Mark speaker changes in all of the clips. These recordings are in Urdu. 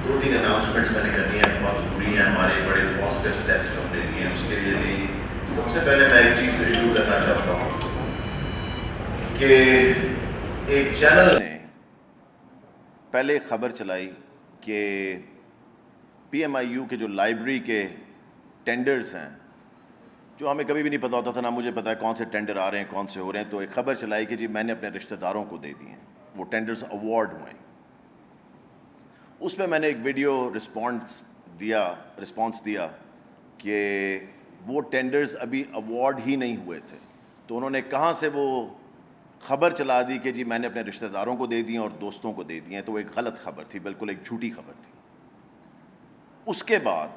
Speaker 1: دو تین اناؤنسمنٹس میں نے کرنی ہیں، بہت ضروری ہیں، ہمارے بڑے پازیٹیو اسٹیپس جو ہم نے لیے ہیں اس کے لیے بھی سب سے پہلے میں ایک چیز سے شروع کرنا چاہتا ہوں کہ ایک چینل نے پہلے خبر چلائی کہ پی ایم آئی یو کے جو لائبریری کے ٹینڈرز ہیں، جو ہمیں کبھی بھی نہیں پتا ہوتا تھا، نہ مجھے پتا ہے کون سے ٹینڈر آ رہے ہیں کون سے ہو رہے ہیں، تو ایک خبر چلائی کہ جی میں نے اپنے رشتہ داروں کو دے دی ہیں، وہ ٹینڈرز اوارڈ ہوئے ہیں۔ اس پہ میں نے ایک ویڈیو رسپانس دیا کہ وہ ٹینڈرز ابھی اوارڈ ہی نہیں ہوئے تھے، تو انہوں نے کہاں سے وہ خبر چلا دی کہ جی میں نے اپنے رشتہ داروں کو دے دی ہیں اور دوستوں کو دے دی ہیں، تو وہ ایک غلط خبر تھی، بالکل ایک جھوٹی خبر تھی۔ اس کے بعد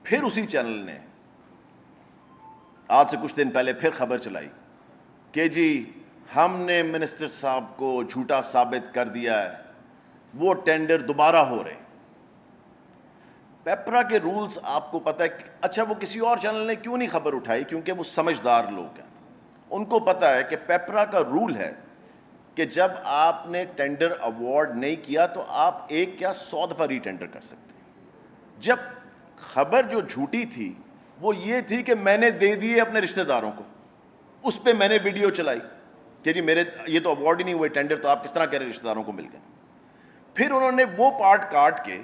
Speaker 1: پھر اسی چینل نے آج سے کچھ دن پہلے پھر خبر چلائی کہ جی ہم نے منسٹر صاحب کو جھوٹا ثابت کر دیا ہے، وہ ٹینڈر دوبارہ ہو رہے ہیں۔ پیپرا کے رولز آپ کو پتہ ہے، اچھا وہ کسی اور چینل نے کیوں نہیں خبر اٹھائی؟ کیونکہ وہ سمجھدار لوگ ہیں، ان کو پتہ ہے کہ پیپرا کا رول ہے کہ جب آپ نے ٹینڈر ایوارڈ نہیں کیا تو آپ ایک کیا 100 دفعہ ری ٹینڈر کر سکتے ہیں۔ جب خبر جو جھوٹی تھی وہ یہ تھی کہ میں نے دے دیے اپنے رشتہ داروں کو، اس پہ میں نے ویڈیو چلائی کہ جی میرے یہ تو ایوارڈ ہی نہیں ہوئے ٹینڈر، تو آپ کس طرح کہہ رہے رشتہ داروں کو مل گئے؟ پھر انہوں نے وہ پارٹ کاٹ کے،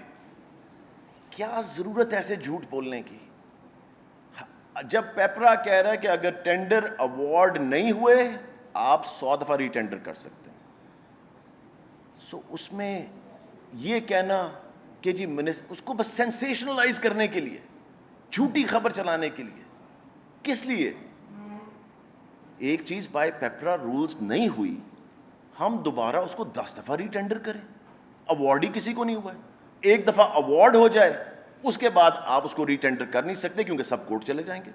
Speaker 1: کیا ضرورت ہے ایسے جھوٹ بولنے کی؟ جب پیپرا کہہ رہا ہے کہ اگر ٹینڈر ایوارڈ نہیں ہوئے آپ 100 دفعہ ری ٹینڈر کر سکتے ہیں، اس میں یہ کہنا کہ جی اس کو بس سینسیشنلائز کرنے کے لیے، جھوٹی خبر چلانے کے لیے، کس لیے؟ ایک چیز بائی پیپرا رولز نہیں ہوئی، ہم دوبارہ اس کو 10 دفعہ ری ٹینڈر کریں؟ ایوارڈ ہی کسی کو نہیں ہوا ہے۔ ایک دفعہ ایوارڈ ہو جائے اس کے بعد آپ اس کو ری ٹینڈر کر نہیں سکتے کیونکہ سب کورٹ چلے جائیں گے۔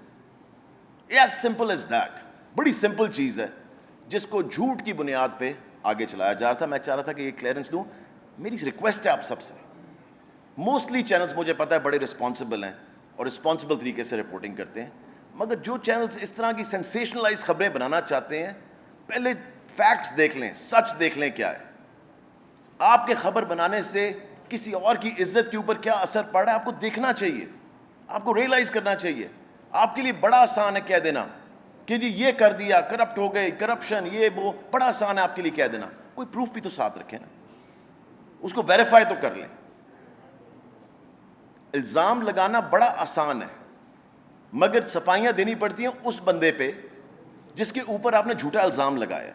Speaker 1: ایز سمپل ایز دیٹ، بڑی سمپل چیز ہے جس کو جھوٹ کی بنیاد پہ آگے چلایا جا رہا تھا۔ میں چاہ رہا تھا کہ یہ کلیئرنس دوں، میری ریکویسٹ ہے آپ سب سے۔ موسٹلی چینلز مجھے پتہ ہے بڑے رسپانسبل ہیں اور رسپانسبل طریقے سے رپورٹنگ کرتے ہیں، مگر جو چینلز اس طرح کی سینسیشنلائز خبریں بنانا چاہتے ہیں، پہلے فیکٹس دیکھ لیں، سچ دیکھ لیں کیا ہے۔ آپ کے خبر بنانے سے کسی اور کی عزت کے اوپر کیا اثر پڑ رہا ہے آپ کو دیکھنا چاہیے، آپ کو ریئلائز کرنا چاہیے۔ آپ کے لیے بڑا آسان ہے کہہ دینا کہ جی یہ کر دیا، کرپٹ ہو گئے، کرپشن، یہ وہ، بڑا آسان ہے آپ کے لیے کہہ دینا۔ کوئی پروف بھی تو ساتھ رکھے نا، اس کو ویریفائی تو کر لیں۔ الزام لگانا بڑا آسان ہے، مگر صفائیاں دینی پڑتی ہیں اس بندے پہ جس کے اوپر آپ نے جھوٹا الزام لگایا۔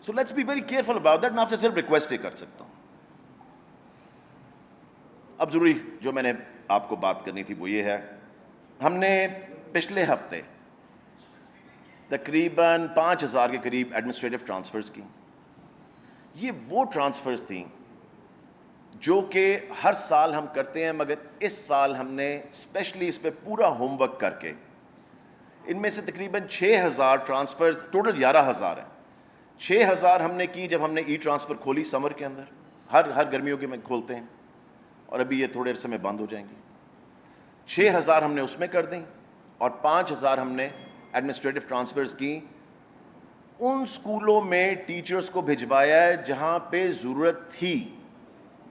Speaker 1: So let's be very careful about that. میں آپ سے صرف ریکویسٹ ہی کر سکتا ہوں۔ اب ضروری جو میں نے آپ کو بات کرنی تھی وہ یہ ہے، ہم نے پچھلے ہفتے تقریباً 5000 کے قریب ایڈمنسٹریٹو ٹرانسفرز کی۔ یہ وہ ٹرانسفرز تھیں جو کہ ہر سال ہم کرتے ہیں، مگر اس سال ہم نے اسپیشلی اس پہ پورا ہوم ورک کر کے، ان میں سے تقریباً 6000 ٹرانسفرز، ٹوٹل 11000 ہیں، 6000 ہم نے کی جب ہم نے ای ٹرانسفر کھولی سمر کے اندر، ہر گرمیوں کے میں کھولتے ہیں اور ابھی یہ تھوڑے عرصے میں بند ہو جائیں گی۔ 6000 ہم نے اس میں کر دیں اور 5000 ہم نے ایڈمنسٹریٹو ٹرانسفرز کی۔ ان سکولوں میں ٹیچرز کو بھجوایا ہے جہاں پہ ضرورت تھی،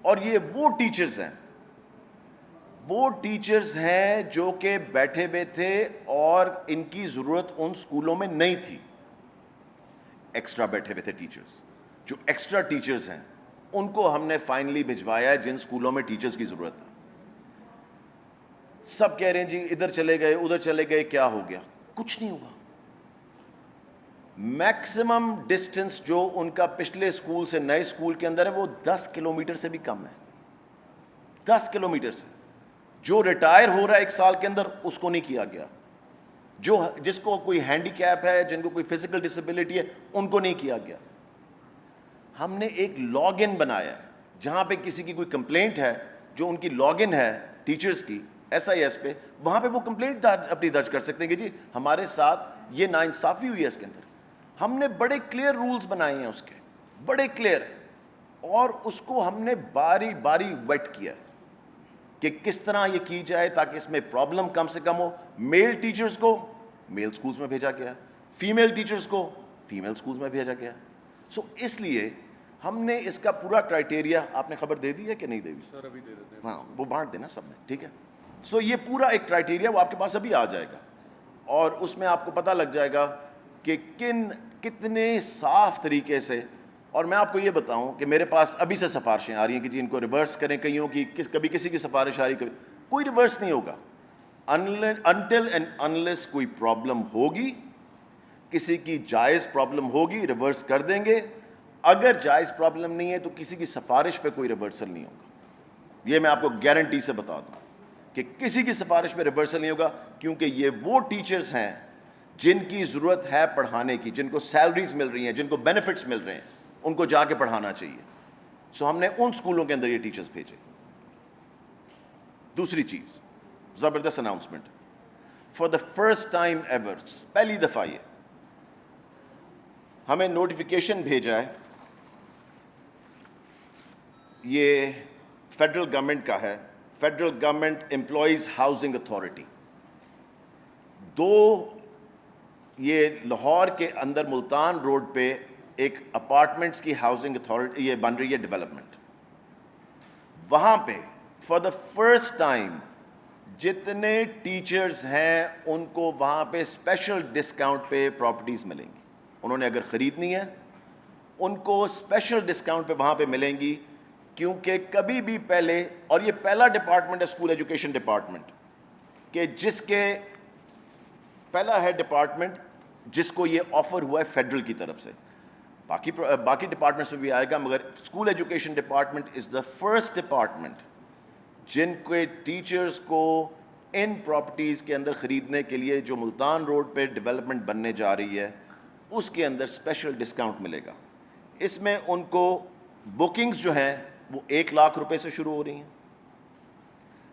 Speaker 1: اور یہ وہ ٹیچرز ہیں جو کہ بیٹھے ہوئے تھے اور ان کی ضرورت ان سکولوں میں نہیں تھی۔ ایکسٹرا بیٹھے ہوئے تھے ٹیچرز، جو ایکسٹرا ٹیچرز ہیں ان کو ہم نے فائنلی بھجوایا ہے جن سکولوں میں ٹیچرز کی ضرورت ہے۔ سب کہہ رہے ہیں جی ادھر چلے گئے ادھر چلے گئے، کیا ہو گیا؟ کچھ نہیں ہوا۔ میکسیمم ڈسٹنس جو ان کا پچھلے سکول سے نئے سکول کے اندر ہے وہ 10 کلومیٹر سے بھی کم ہے، 10 کلومیٹر سے۔ جو ریٹائر ہو رہا ہے 1 سال کے اندر اس کو نہیں کیا گیا، جس کو کوئی ہینڈی کیپ ہے، جن کو کوئی فزیکل ڈسیبلٹی ہے، ان کو نہیں کیا گیا۔ ہم نے ایک لاگ ان بنایا ہے جہاں پہ کسی کی کوئی کمپلینٹ ہے، جو ان کی لاگ ان ہے ٹیچرز کی SIS پہ، وہاں پہ وہ کمپلینٹ اپنی درج کر سکتے ہیں کہ جی ہمارے ساتھ یہ ناانصافی ہوئی ہے اس کے اندر۔ ہم نے بڑے کلیئر رولز بنائے ہیں اس کے، بڑے کلیئر، اور اس کو ہم نے باری باری ویٹ کیا کہ کس طرح یہ کی جائے تاکہ اس میں پرابلم کم سے کم ہو۔ میل ٹیچرز کو میل سکولز میں بھیجا گیا، فیمیل ٹیچرز کو فیمیل سکولز میں بھیجا گیا۔ سو اس لیے ہم نے اس کا پورا کرائٹیریا, آپ نے خبر دے دی ہے کہ نہیں دے دی؟
Speaker 2: سر ابھی دے دیتے ہیں.
Speaker 1: ہاں وہ بانٹ دینا سب میں, ٹھیک ہے. سو یہ پورا ایک کرائٹیریا وہ آپ کے پاس ابھی آ جائے گا, اور اس میں آپ کو پتہ لگ جائے گا کہ کتنے صاف طریقے سے. اور میں آپ کو یہ بتاؤں کہ میرے پاس ابھی سے سفارشیں آ رہی ہیں کہ جی ان کو ریورس کریں, کئیوں کی کبھی کسی کی سفارش آ رہی, کبھی کوئی ریورس نہیں ہوگا انٹل اینڈ انلیس کوئی پرابلم ہوگی, کسی کی جائز پرابلم ہوگی, ریورس کر دیں گے. اگر جائز پرابلم نہیں ہے تو کسی کی سفارش پہ کوئی ریورسل نہیں ہوگا. یہ میں آپ کو گارنٹی سے بتا دوں کہ کسی کی سفارش پہ ریورسل نہیں ہوگا, کیونکہ یہ وہ ٹیچرز ہیں جن کی ضرورت ہے پڑھانے کی, جن کو سیلریز مل رہی ہیں, جن کو بینیفٹس مل رہے ہیں, ان کو جا کے پڑھانا چاہیے. سو ہم نے ان اسکولوں کے اندر یہ ٹیچرز بھیجے. دوسری چیز, زبردست announcement, for the first time ever, پہلی دفعہ یہ ہمیں نوٹیفیکیشن بھیجا ہے, یہ فیڈرل گورنمنٹ کا ہے, federal government employees housing authority. یہ لاہور کے اندر ملتان روڈ پہ ایک اپارٹمنٹس کی ہاؤسنگ اتھارٹی یہ بن رہی ہے ڈیولپمنٹ. وہاں پہ فار دا فرسٹ ٹائم جتنے ٹیچرز ہیں ان کو وہاں پہ اسپیشل ڈسکاؤنٹ پہ پراپرٹیز ملیں گی. انہوں نے اگر خریدنی ہے ان کو اسپیشل ڈسکاؤنٹ پہ وہاں پہ ملیں گی, کیونکہ کبھی بھی پہلے, اور یہ پہلا ڈپارٹمنٹ ہے اسکول ایجوکیشن ڈپارٹمنٹ کہ جس کے پہلا ہے ڈپارٹمنٹ جس کو یہ آفر ہوا ہے فیڈرل کی طرف سے. باقی ڈپارٹمنٹس میں بھی آئے گا, مگر school education department is the first department جن کے ٹیچرز کو ان پراپرٹیز کے اندر خریدنے کے لیے جو ملتان روڈ پہ ڈیولپمنٹ بننے جا رہی ہے اس کے اندر اسپیشل ڈسکاؤنٹ ملے گا. اس میں ان کو بکنگز جو ہیں وہ 1 لاکھ روپے سے شروع ہو رہی ہیں.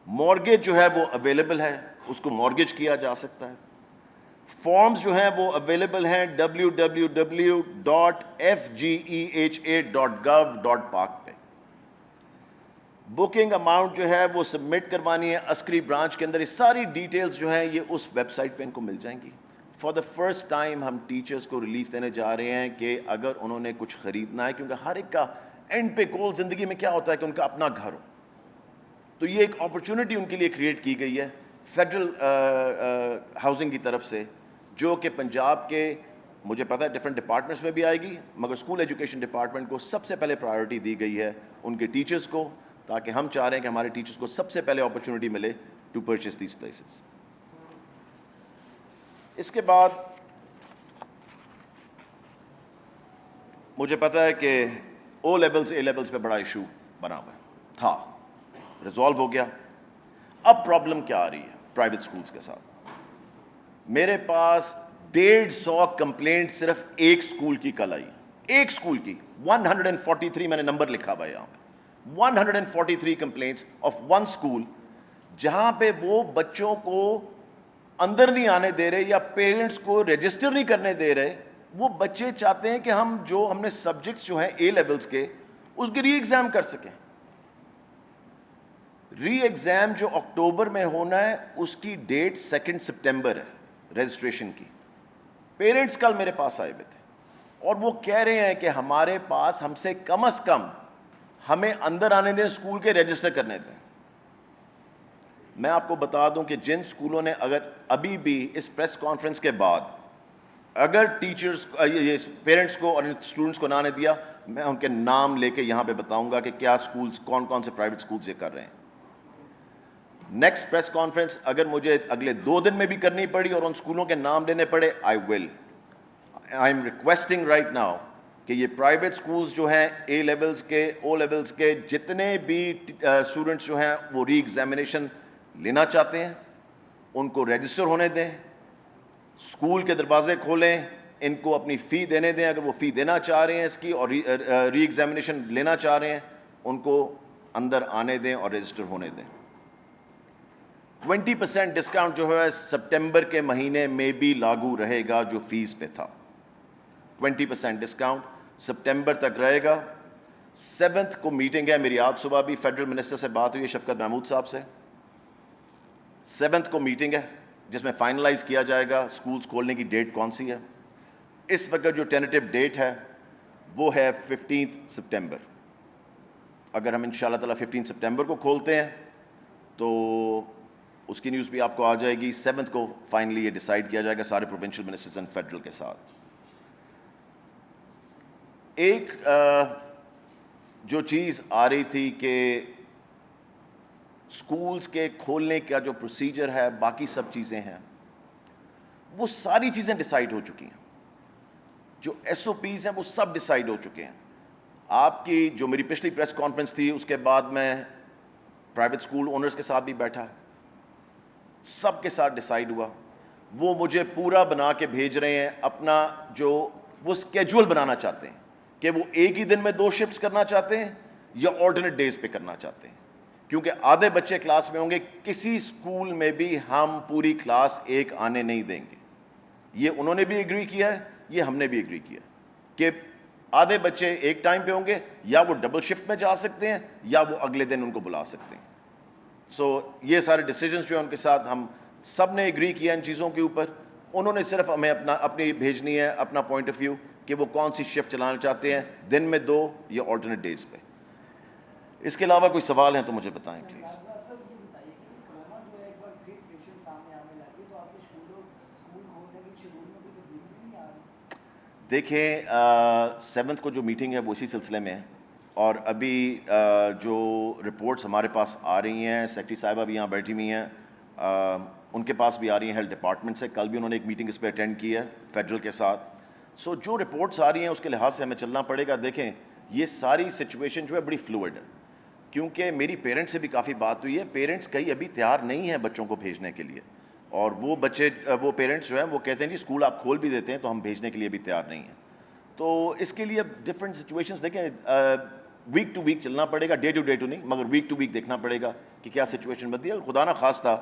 Speaker 1: مارگیج جو ہے وہ اویلیبل ہے, اس کو مارگیج کیا جا سکتا ہے. فارمز جو ہیں وہ اویلیبل ہیں www.fgeha.gov.pak پہ. بکنگ اماؤنٹ جو ہے وہ سبمٹ کروانی ہے عسکری برانچ کے اندر. یہ ساری ڈیٹیلز جو ہیں یہ اس ویب سائٹ پہ ان کو مل جائیں گی. فار دا فرسٹ ٹائم ہم ٹیچرز کو ریلیف دینے جا رہے ہیں کہ اگر انہوں نے کچھ خریدنا ہے, کیونکہ ہر ایک کا اینڈ پہ گول زندگی میں کیا ہوتا ہے کہ ان کا اپنا گھر ہو, تو یہ ایک اپرچونٹی ان کے لیے کریٹ کی گئی ہے فیڈرل ہاؤسنگ کی طرف سے, جو کہ پنجاب کے مجھے پتہ ہے ڈفرینٹ ڈپارٹمنٹس میں بھی آئے گی, مگر اسکول ایجوکیشن ڈپارٹمنٹ کو سب سے پہلے پرائیورٹی دی گئی ہے ان کے ٹیچرز کو, تاکہ ہم چاہ رہے ہیں کہ ہمارے ٹیچرز کو سب سے پہلے اپرچونٹی ملے ٹو پرچیز دیز پلیسز. اس کے بعد مجھے پتہ ہے کہ او لیولز اے لیولز پہ بڑا ایشو بنا ہوا تھا, ریزالو ہو گیا. اب پرابلم کیا آ رہی ہے پرائیویٹ اسکولز کے ساتھ؟ میرے پاس 150 کمپلینٹ صرف ایک اسکول کی کل آئی, ایک اسکول کی 143, میں نے نمبر لکھا ہوا ہے یہاں پہ, 143 کمپلینٹس آف ون اسکول, جہاں پہ وہ بچوں کو اندر نہیں آنے دے رہے یا پیرنٹس کو رجسٹر نہیں کرنے دے رہے. وہ بچے چاہتے ہیں کہ ہم نے سبجیکٹس جو ہیں اے لیولز کے اس کی ری ایگزام کر سکیں. ری ایگزام جو اکتوبر میں ہونا ہے اس کی ڈیٹ 2 سپٹمبر ہے رجسٹریشن کی. پیرنٹس کل میرے پاس آئے ہوئے تھے اور وہ کہہ رہے ہیں کہ ہمارے پاس ہم سے کم از کم ہمیں اندر آنے دیں, اسکول کے رجسٹر کرنے دیں. میں آپ کو بتا دوں کہ جن اسکولوں نے اگر ابھی بھی اس پریس کانفرنس کے بعد اگر ٹیچرز پیرنٹس کو اور اسٹوڈنٹس کو نہ آنے دیا, میں ان کے نام لے کے یہاں پہ بتاؤں گا کہ کیا اسکولز کون کون سے پرائیویٹ اسکولز یہ کر رہے ہیں. نیکسٹ پریس کانفرنس اگر مجھے اگلے 2 دن میں بھی کرنی پڑی اور ان اسکولوں کے نام لینے پڑے, I am requesting right now کہ یہ پرائیویٹ اسکولز جو ہیں اے لیولز کے او لیولز کے جتنے بھی اسٹوڈنٹس جو ہیں وہ ری ایگزامینیشن لینا چاہتے ہیں ان کو رجسٹر ہونے دیں, اسکول کے دروازے کھولیں, ان کو اپنی فی دینے دیں اگر وہ فی دینا چاہ رہے ہیں اس کی, اور ری ایگزامینیشن لینا چاہ رہے ہیں ان کو اندر آنے دیں اور رجسٹر ہونے دیں. 20% ڈسکاؤنٹ جو ہے سپٹمبر کے مہینے میں بھی لاگو رہے گا جو فیس پہ تھا. 20% ڈسکاؤنٹ سپٹمبر تک رہے گا. 7 کو میٹنگ ہے میری, آج صبح بھی فیڈرل منسٹر سے بات ہوئی ہے شفقت محمود صاحب سے. 7 کو میٹنگ ہے جس میں فائنلائز کیا جائے گا اسکولز کھولنے کی ڈیٹ کون سی ہے. اس وقت جو ٹینیٹیو ڈیٹ ہے وہ ہے 15 سپٹمبر. اگر ہم انشاءاللہ تعالیٰ 15 سپٹمبر کو کھولتے ہیں تو اس کی نیوز بھی آپ کو آ جائے گی. 7 کو فائنلی یہ ڈیسائیڈ کیا جائے گا سارے پروونشل منسٹرز اینڈ فیڈرل کے ساتھ. ایک جو چیز آ رہی تھی کہ سکولز کے کھولنے کا جو پروسیجر ہے، باقی سب چیزیں ہیں، وہ ساری چیزیں ڈیسائیڈ ہو چکی ہیں. جو ایس او پیز ہیں وہ سب ڈیسائیڈ ہو چکے ہیں. آپ کی جو میری پچھلی پریس کانفرنس تھی اس کے بعد میں پرائیویٹ اسکول اونرز کے ساتھ بھی بیٹھا، سب کے ساتھ ڈیسائیڈ ہوا. وہ مجھے پورا بنا کے بھیج رہے ہیں اپنا جو وہ اسکیجول بنانا چاہتے ہیں کہ وہ ایک ہی دن میں 2 شفٹس کرنا چاہتے ہیں یا آلٹرنیٹ ڈیز پہ کرنا چاہتے ہیں. کیونکہ آدھے بچے کلاس میں ہوں گے. کسی اسکول میں بھی ہم پوری کلاس ایک آنے نہیں دیں گے. یہ انہوں نے بھی ایگری کیا ہے، یہ ہم نے بھی ایگری کیا کہ آدھے بچے ایک ٹائم پہ ہوں گے، یا وہ ڈبل شفٹ میں جا سکتے ہیں یا وہ اگلے دن ان کو بلا سکتے ہیں. سو یہ سارے ڈیسیجنز جو ہیں ان کے ساتھ ہم سب نے ایگری کیا ان چیزوں کے اوپر. انہوں نے صرف ہمیں اپنی بھیجنی ہے اپنا پوائنٹ آف ویو کہ وہ کون سی شفٹ چلانا چاہتے ہیں، دن میں 2 یا آلٹرنیٹ ڈیز پہ. اس کے علاوہ کوئی سوال ہیں تو مجھے بتائیں پلیز. دیکھیں 7 کو جو میٹنگ ہے وہ اسی سلسلے میں ہے، اور ابھی جو رپورٹس ہمارے پاس آ رہی ہیں، سیکرٹری صاحبہ بھی یہاں بیٹھی ہوئی ہیں، ان کے پاس بھی آ رہی ہیں ہیلتھ ڈپارٹمنٹ سے. کل بھی انہوں نے ایک میٹنگ اس پہ اٹینڈ کی ہے فیڈرل کے ساتھ. سو جو رپورٹس آ رہی ہیں اس کے لحاظ سے ہمیں چلنا پڑے گا. دیکھیں یہ ساری سچویشن جو ہے بڑی فلوئڈ ہے، کیونکہ میری پیرنٹس سے بھی کافی بات ہوئی ہے. پیرنٹس کئی ابھی تیار نہیں ہیں بچوں کو بھیجنے کے لیے، اور وہ پیرنٹس جو ہیں وہ کہتے ہیں جی اسکول آپ کھول بھی دیتے ہیں تو ہم بھیجنے کے لیے بھی تیار نہیں ہیں. تو اس کے لیے اب ڈفرینٹ سچویشنز دیکھیں، ویک ٹو ویک چلنا پڑے گا، ڈے ٹو نہیں، مگر ویک ٹو ویک دیکھنا پڑے گا کہ کیا سچویشن بنتی ہے. خدا نہ خواستہ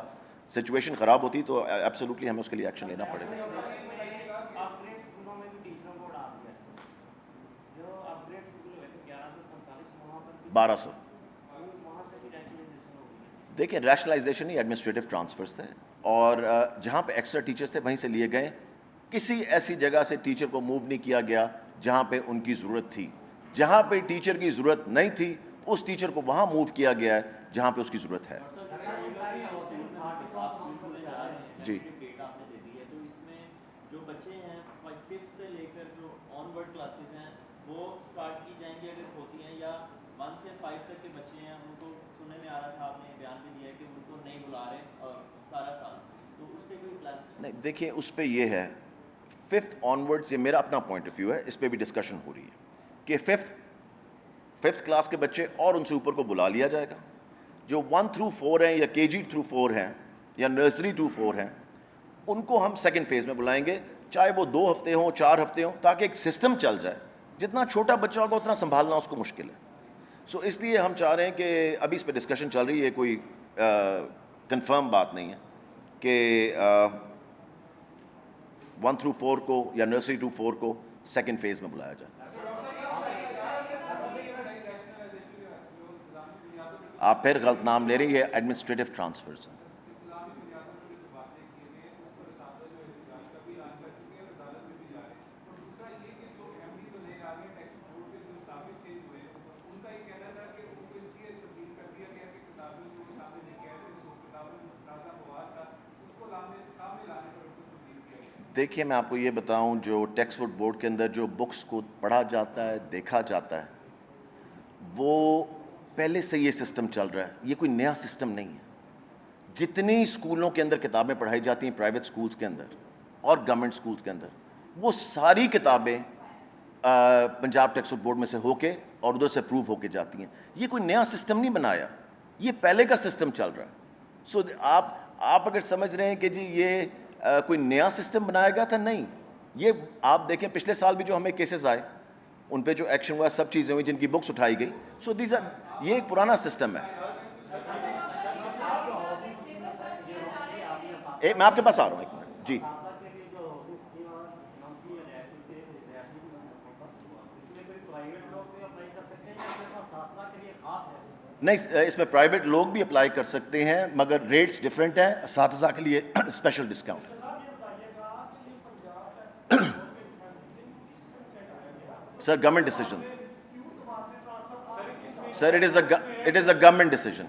Speaker 1: سچویشن خراب ہوتی تو ایبسلیوٹلی ہمیں اس کے لیے ایکشن لینا پڑے گا. 1200 دیکھیں ریشنلائزیشن ہی ایڈمنسٹریٹو ٹرانسفرز تھے، اور جہاں پہ ایکسٹرا ٹیچرز تھے وہیں سے لیے گئے. کسی ایسی جگہ سے ٹیچر کو موو نہیں کیا گیا جہاں پہ ان کی ضرورت تھی. جہاں پہ ٹیچر کی ضرورت نہیں تھی اس ٹیچر کو وہاں موو کیا گیا ہے جہاں پہ اس کی ضرورت ہے. جی
Speaker 2: جو بچے ہیں 5 سے لے کر جو آن ورڈ کلاسز ہیں وہ اسٹارٹ کی جائیں گی اگر ہوتی ہیں، یا 1 سے 5 تک کے بچے ہیں ان کو سننے میں آ رہا تھا، آپ نے بیان بھی دیا ہے کہ ان کو نہیں بلا رہے اور سارا سال، تو اس پہ کوئی پلان
Speaker 1: نہیں. دیکھیں اس پہ یہ ہے 5th آنورڈس، یہ میرا اپنا پوائنٹ آف ویو ہے، اس پہ بھی ڈسکشن ہو رہی ہے کہ 5th کلاس کے بچے اور ان سے اوپر کو بلا لیا جائے گا. جو 1 through 4 ہیں یا KG through 4 ہیں یا نرسری ٹو 4 ہیں ان کو ہم سیکنڈ فیز میں بلائیں گے، چاہے وہ 2 ہفتے ہوں 4 ہفتے ہوں، تاکہ ایک سسٹم چل جائے. جتنا چھوٹا بچہ ہوگا اتنا سنبھالنا اس کو مشکل ہے. سو اس لیے ہم چاہ رہے ہیں کہ ابھی اس پہ ڈسکشن چل رہی ہے، کوئی کنفرم بات نہیں ہے کہ 1 through 4 کو یا نرسری ٹو 4 کو سیکنڈ فیز میں بلایا جائے. آپ پھر غلط نام لے رہے ہیں، یہ ایڈمنسٹریٹو ٹرانسفرز ہیں. دیکھیے میں آپ کو یہ بتاؤں، جو ٹیکسٹ بک بورڈ کے اندر جو بکس کو پڑھا جاتا ہے دیکھا جاتا ہے وہ پہلے سے یہ سسٹم چل رہا ہے، یہ کوئی نیا سسٹم نہیں ہے. جتنی اسکولوں کے اندر کتابیں پڑھائی جاتی ہیں پرائیویٹ اسکولز کے اندر اور گورنمنٹ اسکولز کے اندر، وہ ساری کتابیں پنجاب ٹیکسٹ بک بورڈ میں سے ہو کے اور ادھر سے اپروو ہو کے جاتی ہیں. یہ کوئی نیا سسٹم نہیں بنایا، یہ پہلے کا سسٹم چل رہا ہے. سو آپ اگر سمجھ رہے ہیں کہ جی یہ کوئی نیا سسٹم بنایا گیا تھا، نہیں. یہ آپ دیکھیں پچھلے سال بھی جو ہمیں کیسز آئے ان پہ جو ایکشن ہوا، سب چیزیں ہوئی جن کی بکس اٹھائی گئی. سو یہ ایک پرانا سسٹم ہے. میں آپ کے پاس آ رہا ہوں ایک منٹ. جی نہیں، اس میں پرائیویٹ لوگ بھی اپلائی کر سکتے ہیں مگر ریٹس ڈفرینٹ ہیں. اساتذہ کے لیے special discount. Sir, government decision. Sir, it is a government decision.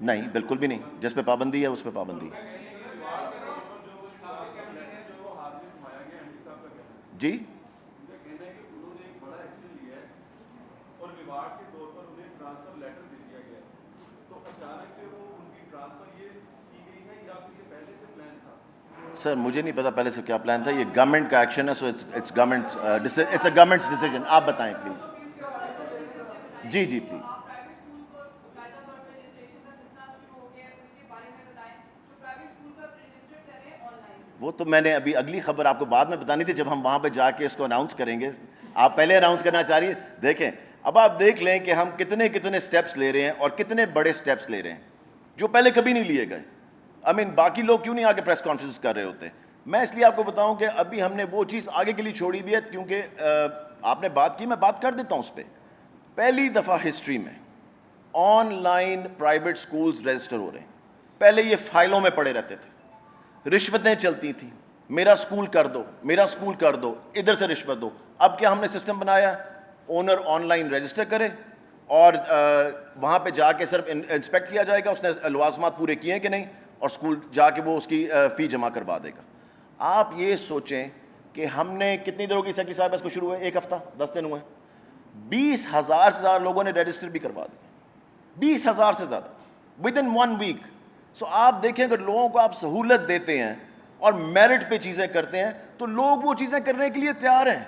Speaker 1: نہیں بالکل بھی نہیں, جس پہ پابندی ہے اس پہ پابندی ہے. جی سر مجھے نہیں پتا پہلے سے کیا پلان تھا, یہ گورنمنٹ کا ایکشن ہے, سو اٹس گورنمنٹس ڈیسیجن. آپ بتائیں پلیز. G G please. وہ تو میں نے ابھی اگلی خبر آپ کو بعد میں بتانی تھی جب ہم وہاں پہ جا کے اس کو اناؤنس کریں گے. آپ پہلے اناؤنس کرنا چاہ رہی ہیں. دیکھیں اب آپ دیکھ لیں کہ ہم کتنے سٹیپس لے رہے ہیں اور کتنے بڑے سٹیپس لے رہے ہیں جو پہلے کبھی نہیں لیے گئے. باقی لوگ کیوں نہیں آگے پریس کانفرنس کر رہے ہوتے. میں اس لیے آپ کو بتاؤں کہ ابھی ہم نے وہ چیز آگے کے لیے چھوڑی بھی ہے, کیونکہ آپ نے بات کی, میں بات کر دیتا ہوں اس پہ. پہلی دفعہ ہسٹری میں online private schools register ہو رہے ہیں. پہلے یہ فائلوں میں پڑے رہتے تھے, رشوتیں چلتی تھیں, میرا سکول کر دو, میرا سکول کر دو, ادھر سے رشوت دو. اب کیا ہم نے سسٹم بنایا, اونر آن لائن رجسٹر کرے اور وہاں پہ جا کے صرف انسپیکٹ کیا جائے گا اس نے لوازمات پورے کیے ہیں کہ نہیں, اور اسکول جا کے وہ اس کی فی جمع کروا دے گا. آپ یہ سوچیں کہ ہم نے کتنی دیر ہوگی سیکٹری صاحب اس کو شروع ہوئے, 1 ہفتہ 10 دن ہوئے, 20,000 سے زیادہ لوگوں نے رجسٹر بھی کروا دیا, 20,000 سے زیادہ ود ان 1 ویک. سو آپ دیکھیں اگر لوگوں کو آپ سہولت دیتے ہیں اور میرٹ پہ چیزیں کرتے ہیں تو لوگ وہ چیزیں کرنے کے لیے تیار ہیں.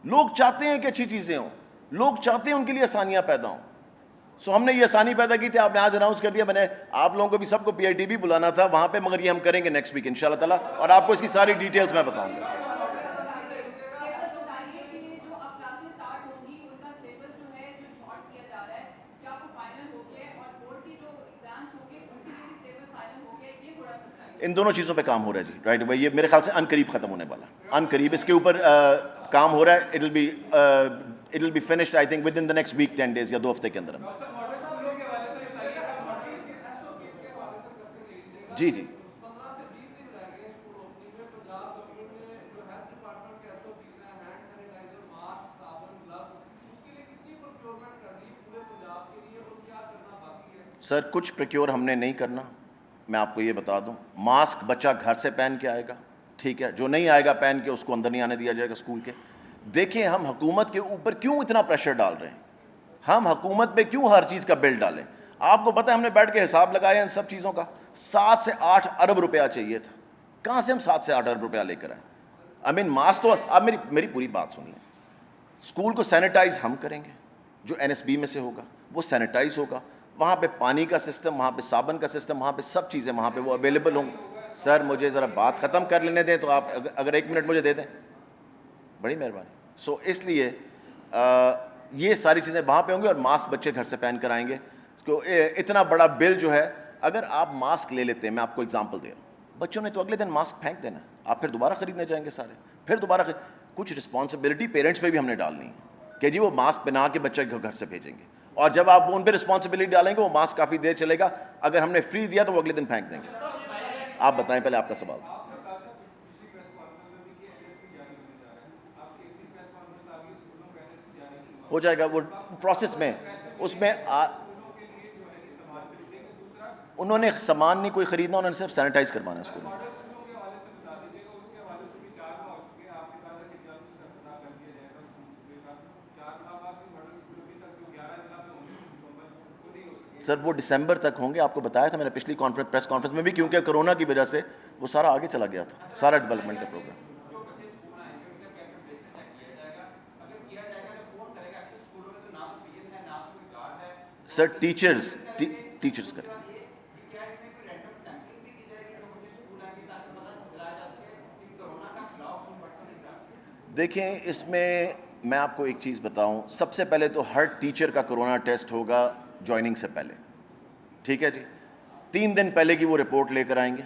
Speaker 1: لوگ چاہتے ہیں کہ اچھی چیزیں ہوں, لوگ چاہتے ہیں ان کے لیے آسانیاں پیدا ہوں. سو ہم نے یہ آسانی پیدا کی تھی, آپ نے آج اناؤنس کر دیا. میں نے آپ لوگوں کو بھی سب کو پی آئی ٹی بھی بلانا تھا وہاں پہ, مگر یہ ہم کریں گے نیکسٹ ویک انشاءاللہ تعالیٰ, اور آپ کو اس کی ساری ڈیٹیلز میں بتاؤں گا. ان دونوں چیزوں پہ کام ہو رہا ہے جی, رائٹ بھائی. یہ میرے خیال سے ان قریب ختم ہونے والا, ان قریب اس کے اوپر کام ہو رہا ہے. It will be finished I think within the next week, 10 days یا 2 ہفتے کے اندر. جی جی سر, کچھ پروکیور ہم نے نہیں کرنا, میں آپ کو یہ بتا دوں. ماسک بچہ گھر سے پہن کے آئے گا, ٹھیک ہے, جو نہیں آئے گا پہن کے اس کو اندر نہیں آنے دیا جائے گا اسکول کے. دیکھیں ہم حکومت کے اوپر کیوں اتنا پریشر ڈال رہے ہیں, ہم حکومت پہ کیوں ہر چیز کا بل ڈالیں. آپ کو پتہ ہے ہم نے بیٹھ کے حساب لگایا ان سب چیزوں کا, 7 سے 8 ارب روپیہ چاہیے تھا. کہاں سے ہم 7 سے 8 ارب روپیہ لے کر آئیں. ماسک تو آپ میری پوری بات سن لیں. اسکول کو سینیٹائز ہم کریں گے, جو NSB میں سے ہوگا وہ سینیٹائز ہوگا, وہاں پہ پانی کا سسٹم, وہاں پہ صابن کا سسٹم, وہاں پہ سب چیزیں وہاں پہ وہ اویلیبل ہوں. سر مجھے ذرا بات ختم کر لینے دیں, تو آپ اگر 1 منٹ مجھے دے دیں, بڑی مہربانی. سو اس لیے یہ ساری چیزیں وہاں پہ ہوں گی, اور ماسک بچے گھر سے پہن کر آئیں گے. اتنا بڑا بل جو ہے, اگر آپ ماسک لے لیتے ہیں, میں آپ کو اگزامپل دے رہا ہوں, بچوں نے تو اگلے دن ماسک پھینک دینا, آپ پھر دوبارہ خریدنے جائیں گے سارے, پھر دوبارہ کچھ رسپانسبلٹی پیرنٹس پہ بھی ہم نے ڈالنی ہے کہ جی وہ ماسک بنا کے بچے گھر سے بھیجیں گے, اور جب آپ ان پہ رسپانسبلٹی ڈالیں گے وہ ماسک کافی دیر چلے گا. اگر ہم نے فری دیا تو وہ اگلے دن پھینک دیں گے. آپ بتائیں, پہلے آپ کا سوال تھا. ہو جائے گا وہ پروسیس میں, اس میں انہوں نے سامان نہیں کوئی خریدنا, انہوں نے صرف سینیٹائز کروانا ہے اسکول میں. سر وہ دسمبر تک ہوں گے, آپ کو بتایا تھا میں نے پچھلی پریس کانفرنس میں بھی, کیونکہ کرونا کی وجہ سے وہ سارا آگے چلا گیا تھا, سارا ڈیولپمنٹ کا پروگرام. سر ٹیچرز کریں. دیکھیں اس میں آپ کو ایک چیز بتاؤں, سب سے پہلے تو ہر ٹیچر کا کرونا ٹیسٹ ہوگا جوائننگ سے پہلے, ٹھیک ہے جی. 3 دن پہلے کی وہ رپورٹ لے کر آئیں گے,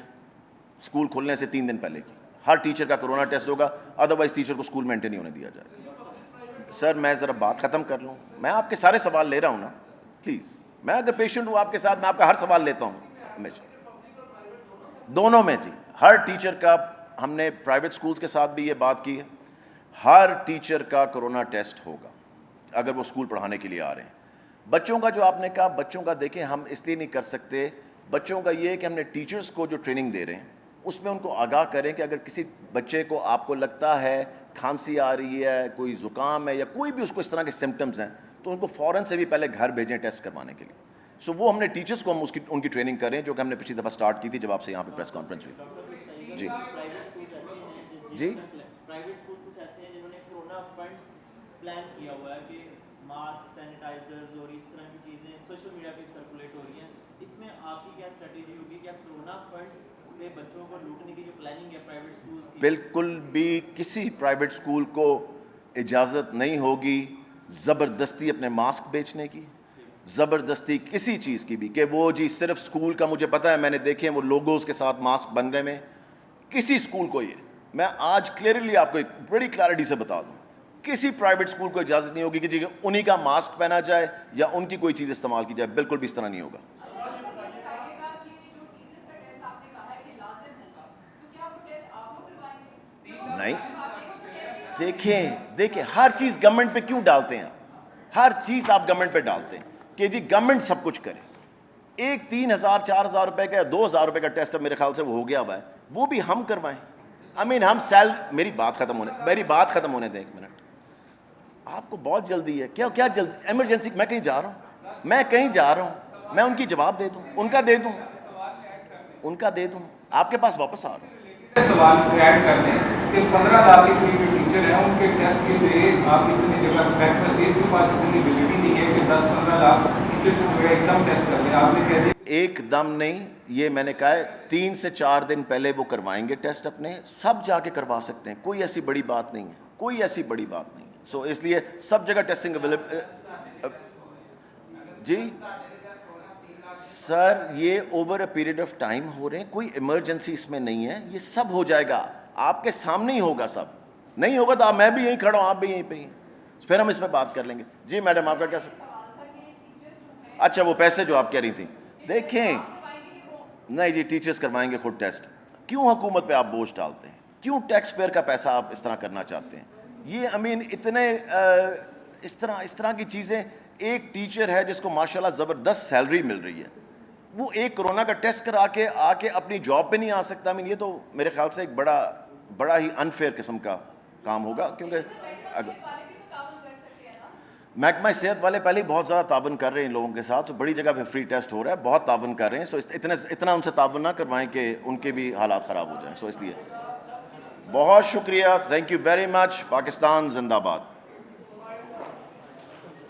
Speaker 1: اسکول کھلنے سے 3 دن پہلے کی. ہر ٹیچر کا کرونا ٹیسٹ ہوگا, ادروائز ٹیچر کو اسکول مینٹین نہیں ہونے دیا جائے گا. سر میں ذرا بات ختم کر لوں, میں آپ کے سارے سوال لے رہا ہوں نا, پلیز. میں اگر پیشنٹ ہوں آپ کے ساتھ, میں آپ کا ہر سوال لیتا ہوں ہمیشہ. دونوں میں جی. ہر ٹیچر کا, ہم نے پرائیویٹ سکولز کے ساتھ بھی یہ بات کی ہے, ہر ٹیچر کا کرونا ٹیسٹ ہوگا اگر وہ اسکول پڑھانے کے لیے آ رہے ہیں. بچوں کا جو آپ نے کہا, بچوں کا دیکھیں ہم اس لیے نہیں کر سکتے. بچوں کا یہ ہے کہ ہم نے ٹیچرز کو جو ٹریننگ دے رہے ہیں اس میں ان کو آگاہ کریں کہ اگر کسی بچے کو آپ کو لگتا ہے کھانسی آ رہی ہے, کوئی زکام ہے یا کوئی بھی اس کو اس طرح کے سمٹمز ہیں, تو ان کو فوراً سے بھی پہلے گھر بھیجیں ٹیسٹ کروانے کے لیے. سو وہ ہم نے ٹیچرز کو ہم ان کی ٹریننگ کریں, جو کہ ہم نے پچھلی دفعہ سٹارٹ کی تھی جب آپ سے یہاں پہ پریس کانفرنس ہوئی. جی جی
Speaker 2: پرائیویٹ اسکول کچھ ایسے ہیں جنہوں نے کرونا فنڈ پلان کیا ہوا ہے کہ ماسک, سینیٹائزرز اور اس طرح کی چیزیں سوشل میڈیا پہ سرکولیٹ ہو رہی ہیں. اس میں آپ کی کیا اسٹریٹجی ہوگی, کیا کرونا فنڈ پہ بچوں کو لوٹنے کی جو پلاننگ ہے پرائیویٹ اسکول کی؟
Speaker 1: بالکل بھی کسی پرائیویٹ اسکول کو اجازت نہیں ہوگی زبردستی اپنے ماسک بیچنے کی, زبردستی کسی چیز کی بھی, کہ وہ جی صرف اسکول کا, مجھے پتا ہے میں نے دیکھے ہیں وہ لوگوز کے ساتھ ماسک بن گئے میں. کسی اسکول کو, یہ میں آج کلیئرلی آپ کو ایک بڑی کلیئرٹی سے بتا دوں, کسی پرائیویٹ اسکول کو اجازت نہیں ہوگی کہ جی انہی کا ماسک پہنا جائے یا ان کی کوئی چیز استعمال کی جائے. بالکل بھی اس طرح نہیں ہوگا. نہیں, دیکھیں ہر چیز گورنمنٹ پہ کیوں ڈالتے ہیں, ہر چیز آپ گورنمنٹ پہ ڈالتے ہیں کہ جی گورنمنٹ سب کچھ کرے. ایک 3,000 4,000 روپے کا یا 2,000 روپے کا ٹیسٹ میرے خیال سے وہ ہو گیا ہوا ہے, وہ بھی ہم کروائیں. ہم میری بات ختم ہونے دیں ایک منٹ. آپ کو بہت جلدی ہے, کیا جلدی, ایمرجنسی, میں کہیں جا رہا ہوں, میں ان کی جواب دے دوں, ان کا دے دوں, آپ کے پاس واپس آ رہا ہوں.
Speaker 3: سوال ایڈ کر دیں کہ 15 لاکھ کے قریب ٹیچر ہیں, ان کے ٹیسٹ کے لیے آپ اتنی جگہ بینک میں سیف کے پاس اتنی ایبلٹی نہیں ہے کہ 10-15 لاکھ ٹیچر کو ایک دم ٹیسٹ کر لیں. آپ نے کہہ دیا
Speaker 1: ایک دم نہیں, یہ میں نے کہا ہے 3 سے 4 دن پہلے وہ کروائیں گے ٹیسٹ اپنے, سب جا کے کروا سکتے ہیں, کوئی ایسی بڑی بات نہیں ہے, سو اس لیے سب جگہ ٹیسٹنگ اویلیبل. جی سر, یہ over a period of time ہو رہے ہیں, کوئی ایمرجنسی اس میں نہیں ہے, یہ سب ہو جائے گا آپ کے سامنے ہی ہوگا. سب نہیں ہوگا تو میں بھی یہیں کھڑا ہوں, آپ بھی یہیں پہ ہی, پھر ہم اس پہ بات کر لیں گے. جی میڈم, آپ کا کیا اچھا وہ پیسے جو آپ کہہ رہی تھیں, دیکھیں نہیں جی, ٹیچرز کروائیں گے خود ٹیسٹ. کیوں حکومت پہ آپ بوجھ ڈالتے ہیں, کیوں ٹیکس پیئر کا پیسہ آپ اس طرح کرنا چاہتے ہیں؟ یہ اتنے اس طرح کی چیزیں. ایک ٹیچر ہے جس کو ماشاءاللہ زبردست سیلری مل رہی ہے, وہ ایک کرونا کا ٹیسٹ کرا کے اپنی جاب پہ نہیں آ سکتا. یہ تو میرے خیال سے ایک بڑا ہی انفیئر قسم کا کام ہوگا, کیونکہ محکمہ صحت والے پہلے ہی بہت زیادہ تعاون کر رہے ہیں لوگوں کے ساتھ, بڑی جگہ پہ فری ٹیسٹ ہو رہا ہے, بہت تعاون کر رہے ہیں. سو اتنا ان سے تعاون نہ کروائیں کہ ان کے بھی حالات خراب ہو جائیں. سو اس لیے بہت شکریہ, thank you very much. Pakistan زندہ باد.